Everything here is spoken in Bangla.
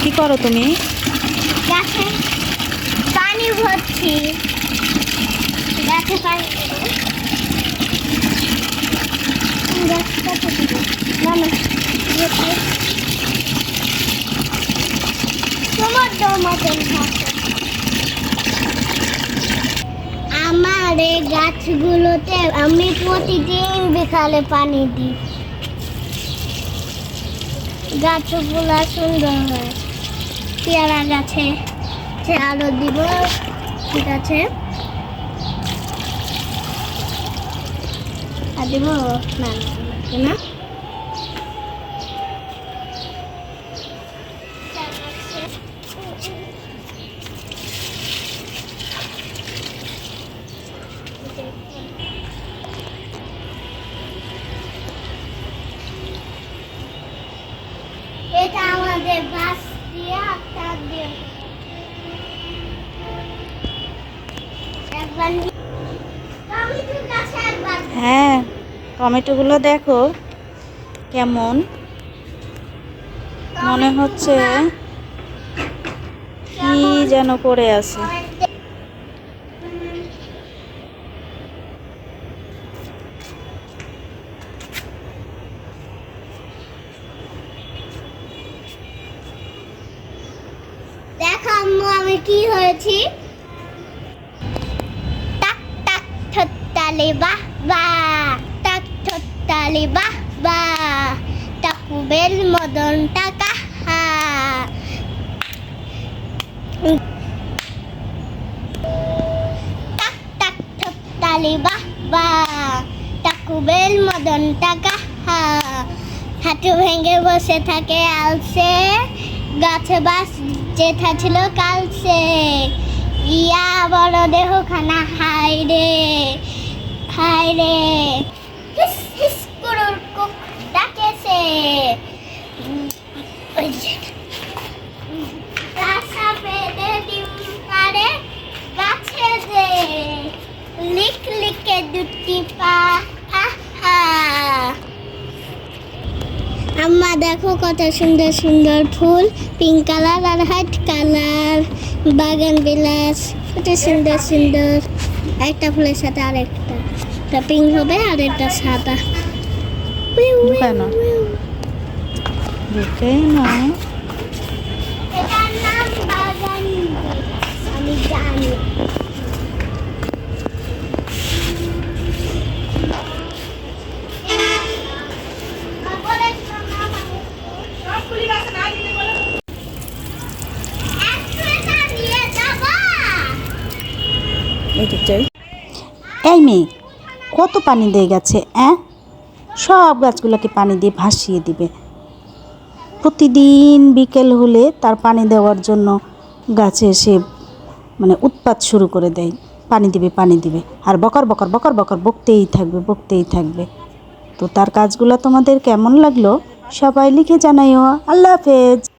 কি করো তুমি? গাছে পানি ভরছি। গাছে পানি গাছটা আমার এই গাছগুলোতে আমি প্রতিদিন বিকালে পানি দিই। গাছগুলো সুন্দর হয়। পেয়ারা গাছে আরো দিব। ঠিক আছে, আর দিব না না এটা আমাদের গাছ দিয়ে আটার দিয়ে হ্যাঁ, টমেটোগুলো দেখো কেমন, মনে হচ্ছে কি যেন পড়ে আছে। দেখো আম্মু আমি কি হয়েছি। টাক টাক ঠোঁটতালি বাহ বাহ, টাক ঠোঁটতালি বাহ বাহ, টাকুবেল মদন টাকা হা। টাক টাক ঠোঁটতালি বাহ বাহ, টাকুবেল মদন টাকা হা। হাঁটু ভেঙে বসে থাকে আলসে, গাছে বাস যেথা ছিল কালসে। ইয়া বড় দেহ খানা হাই রে হাই রে। হিস হিস কুকুর কুক ডাকেছে। রাসা পেটে ডিম পারে গাছে যে, লিক লিকে দুটি পা হা হা। আম্মা দেখো কত সুন্দর সুন্দর ফুল, পিঙ্ক কালার আর হোয়াইট কালার, বাগান বিলাস কত সুন্দর সুন্দর। একটা ফুলের সাথে আরেকটা, একটা পিঙ্ক হবে আর একটা সাদা। কেন এটার নাম বাগান বিলাস, আমি জানি। এই মেয়ে, কত পানি দিয়ে গেছে? সব গাছগুলোকে পানি দিয়ে ভাসিয়ে দিবে। প্রতিদিন বিকেল হলে তার পানি দেওয়ার জন্য গাছে এসে মানে উৎপাত শুরু করে দেয়, পানি দিবে পানি দিবে, আর বকর বকর বকর বকর বকতেই থাকবে বকতেই থাকবে। তো তার কাজগুলো তোমাদের কেমন লাগলো সবাই লিখে জানাইও। আল্লাহ হাফেজ।